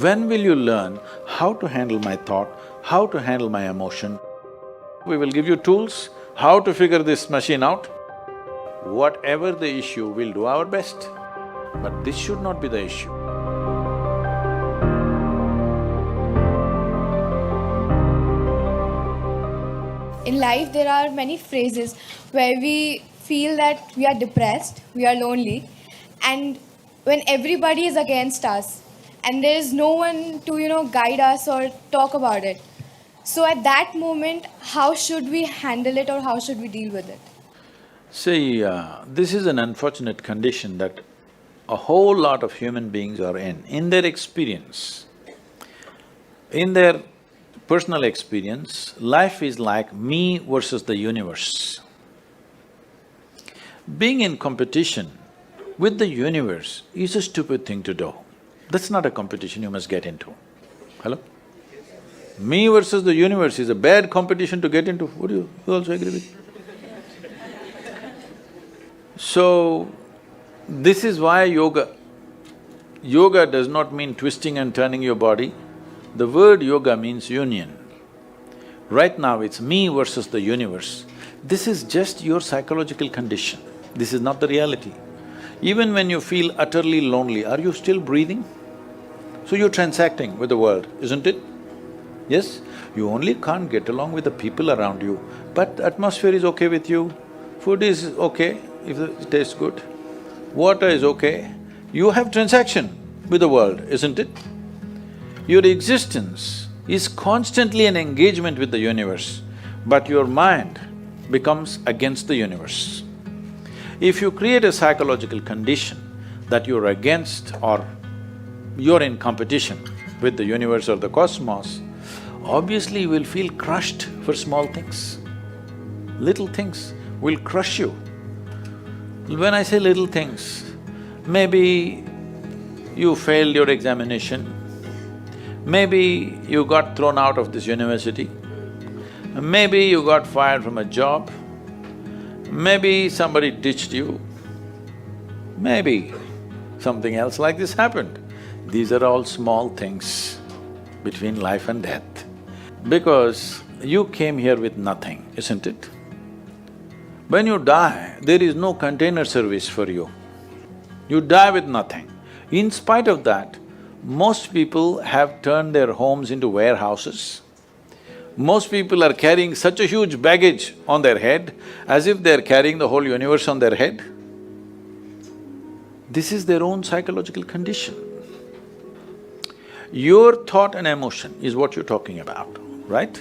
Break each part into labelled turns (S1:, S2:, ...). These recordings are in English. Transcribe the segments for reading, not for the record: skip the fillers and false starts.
S1: When will you learn how to handle my thought, how to handle my emotion? We will give you tools, how to figure this machine out. Whatever the issue, we'll do our best. But this should not be the issue.
S2: In life, there are many phrases where we feel that we are depressed, we are lonely, and when everybody is against us, and there is no one to guide us or talk about it. So at that moment, how should we handle it or how should we deal with it?
S1: See, this is an unfortunate condition that a whole lot of human beings are in. In their experience, in their personal experience, life is like me versus the universe. Being in competition with the universe is a stupid thing to do. That's not a competition you must get into. Hello? Me versus the universe is a bad competition to get into. Would you also agree with me? So, this is why yoga does not mean twisting and turning your body. The word yoga means union. Right now it's me versus the universe. This is just your psychological condition. This is not the reality. Even when you feel utterly lonely, are you still breathing? So you're transacting with the world, isn't it? Yes? You only can't get along with the people around you, but atmosphere is okay with you, food is okay if it tastes good, water is okay. You have transaction with the world, isn't it? Your existence is constantly an engagement with the universe, but your mind becomes against the universe. If you create a psychological condition that you're against or you're in competition with the universe or the cosmos, obviously you will feel crushed for small things. Little things will crush you. When I say little things, maybe you failed your examination, maybe you got thrown out of this university, maybe you got fired from a job, maybe somebody ditched you, maybe something else like this happened. These are all small things between life and death. Because you came here with nothing, isn't it? When you die, there is no container service for you. You die with nothing. In spite of that, most people have turned their homes into warehouses. Most people are carrying such a huge baggage on their head as if they're carrying the whole universe on their head. This is their own psychological condition. Your thought and emotion is what you're talking about, right?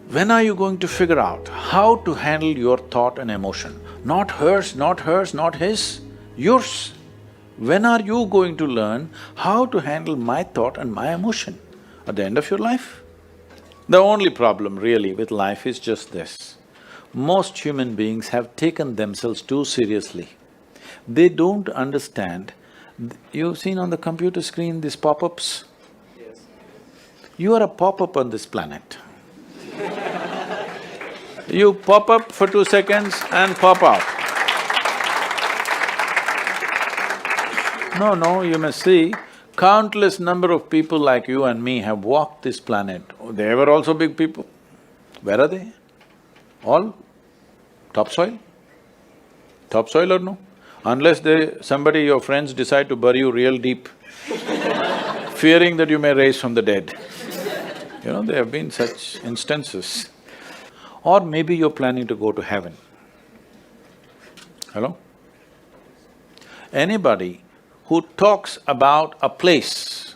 S1: When are you going to figure out how to handle your thought and emotion? Not hers, not hers, not his, yours. When are you going to learn how to handle my thought and my emotion? At the end of your life? The only problem really with life is just this. Most human beings have taken themselves too seriously. They don't understand. You've seen on the computer screen these pop-ups? Yes. You are a pop-up on this planet. You pop up for 2 seconds and pop out. No, you must see, countless number of people like you and me have walked this planet. They were also big people. Where are they? All topsoil? Topsoil or no? Unless somebody, your friends decide to bury you real deep, fearing that you may rise from the dead. There have been such instances. Or maybe you're planning to go to heaven. Hello? Anybody who talks about a place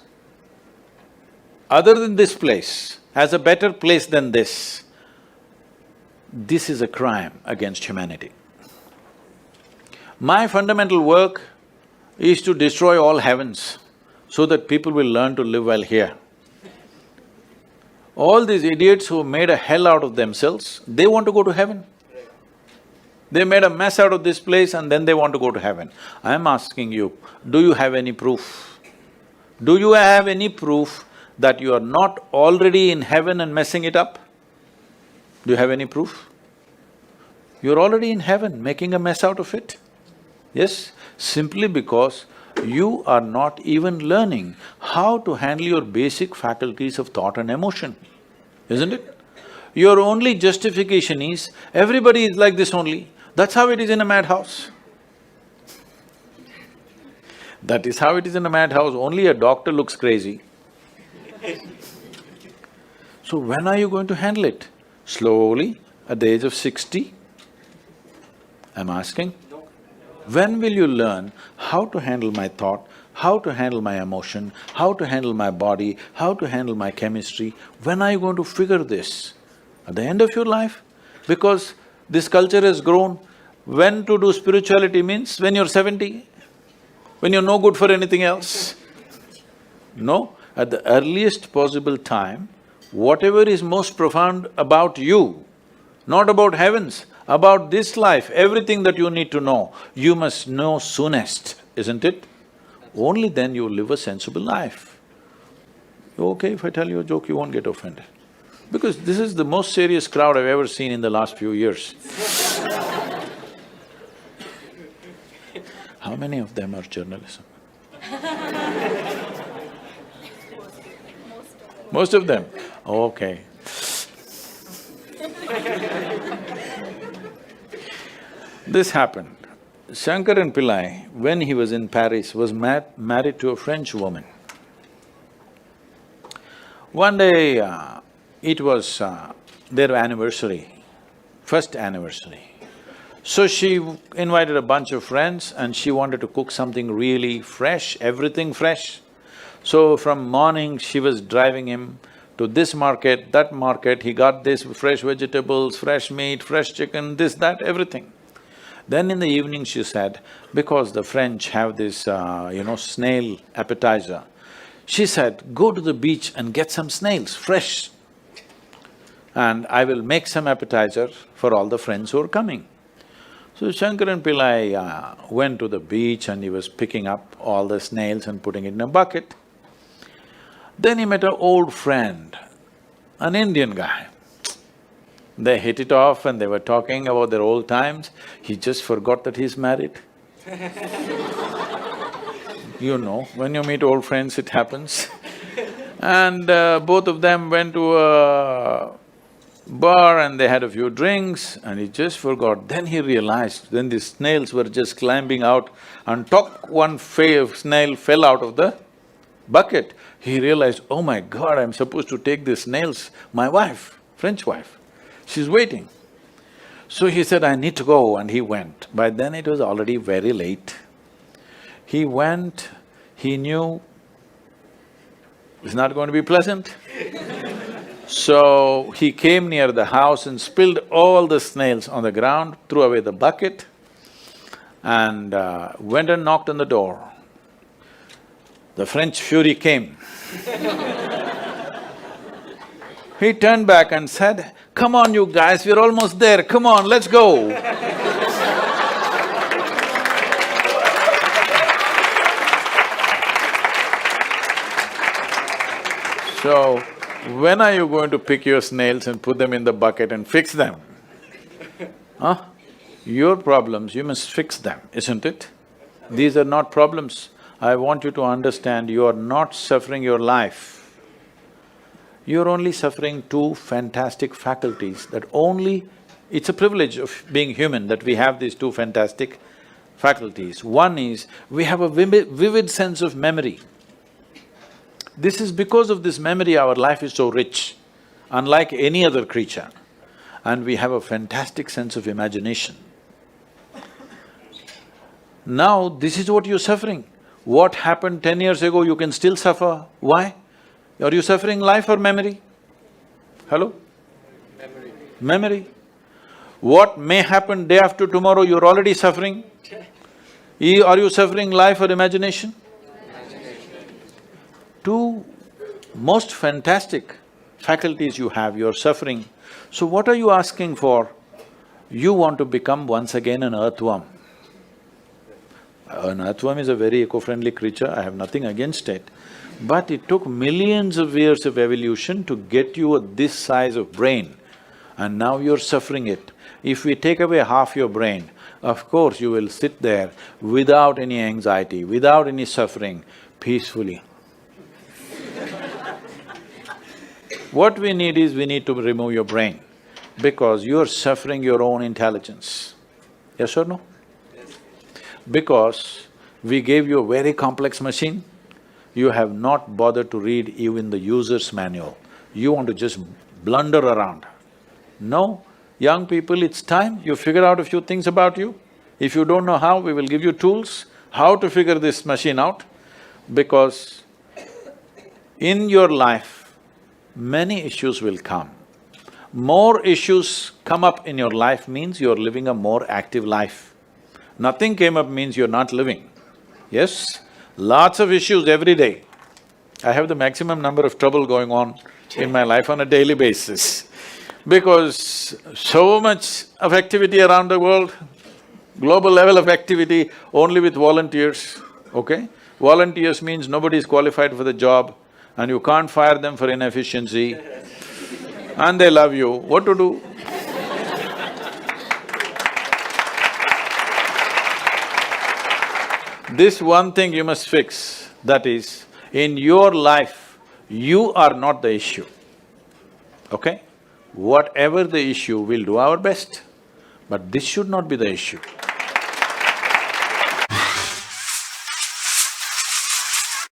S1: other than this place as a better place than this is a crime against humanity. My fundamental work is to destroy all heavens so that people will learn to live well here. All these idiots who made a hell out of themselves, they want to go to heaven. They made a mess out of this place and then they want to go to heaven. I'm asking you, do you have any proof? Do you have any proof that you are not already in heaven and messing it up? Do you have any proof? You're already in heaven, making a mess out of it. Yes, simply because you are not even learning how to handle your basic faculties of thought and emotion, isn't it? Your only justification is, everybody is like this only. That's how it is in a madhouse. That is how it is in a madhouse, only a doctor looks crazy. So when are you going to handle it? Slowly, at the age of 60? I'm asking. When will you learn how to handle my thought, how to handle my emotion, how to handle my body, how to handle my chemistry? When are you going to figure this? At the end of your life? Because this culture has grown, when to do spirituality means when you're 70, when you're no good for anything else. No, at the earliest possible time, whatever is most profound about you, not about heavens, about this life, everything that you need to know, you must know soonest, isn't it? Only then you live a sensible life. Okay, if I tell you a joke, you won't get offended. Because this is the most serious crowd I've ever seen in the last few years. How many of them are journalism? Most of them? Okay. This happened. Shankaran Pillai, when he was in Paris, was married to a French woman. One day, it was their anniversary, first anniversary. So she invited a bunch of friends and she wanted to cook something really fresh, everything fresh. So from morning, she was driving him to this market, that market, he got this fresh vegetables, fresh meat, fresh chicken, this, that, everything. Then in the evening she said, because the French have this, snail appetizer, she said, go to the beach and get some snails, fresh. And I will make some appetizer for all the friends who are coming. So Shankaran Pillai went to the beach and he was picking up all the snails and putting it in a bucket. Then he met an old friend, an Indian guy. They hit it off and they were talking about their old times. He just forgot that he's married. You know, when you meet old friends, it happens. And both of them went to a bar and they had a few drinks and he just forgot. Then he realized, then the snails were just climbing out and one snail fell out of the bucket. He realized, oh my God, I'm supposed to take these snails, my wife, French wife, she's waiting. So he said, I need to go, and he went. By then it was already very late. He went, he knew it's not going to be pleasant. So he came near the house and spilled all the snails on the ground, threw away the bucket and went and knocked on the door. The French fury came. He turned back and said, come on you guys, we're almost there, come on, let's go. So, when are you going to pick your snails and put them in the bucket and fix them? Huh? Your problems, you must fix them, isn't it? These are not problems. I want you to understand, you are not suffering your life. You're only suffering two fantastic faculties that only… It's a privilege of being human that we have these two fantastic faculties. One is, we have a vivid sense of memory. This is because of this memory our life is so rich, unlike any other creature. And we have a fantastic sense of imagination. Now, this is what you're suffering. What happened 10 years ago, you can still suffer. Why? Are you suffering life or memory? Hello? Memory. Memory. What may happen day after tomorrow, you're already suffering? Are you suffering life or imagination? Two most fantastic faculties you have, you're suffering. So what are you asking for? You want to become once again an earthworm. An earthworm is a very eco-friendly creature, I have nothing against it. But it took millions of years of evolution to get you this size of brain, and now you're suffering it. If we take away half your brain, of course you will sit there without any anxiety, without any suffering, peacefully. What we need is, we need to remove your brain, because you're suffering your own intelligence. Yes or no? Because we gave you a very complex machine, you have not bothered to read even the user's manual. You want to just blunder around. No, young people, it's time you figure out a few things about you. If you don't know how, we will give you tools, how to figure this machine out, because in your life, many issues will come. More issues come up in your life means you're living a more active life. Nothing came up means you're not living. Yes? Lots of issues every day. I have the maximum number of trouble going on in my life on a daily basis, because so much of activity around the world, global level of activity only with volunteers, okay? Volunteers means nobody is qualified for the job and you can't fire them for inefficiency and they love you. What to do? This one thing you must fix, that is, in your life, you are not the issue, okay? Whatever the issue, we'll do our best, but this should not be the issue.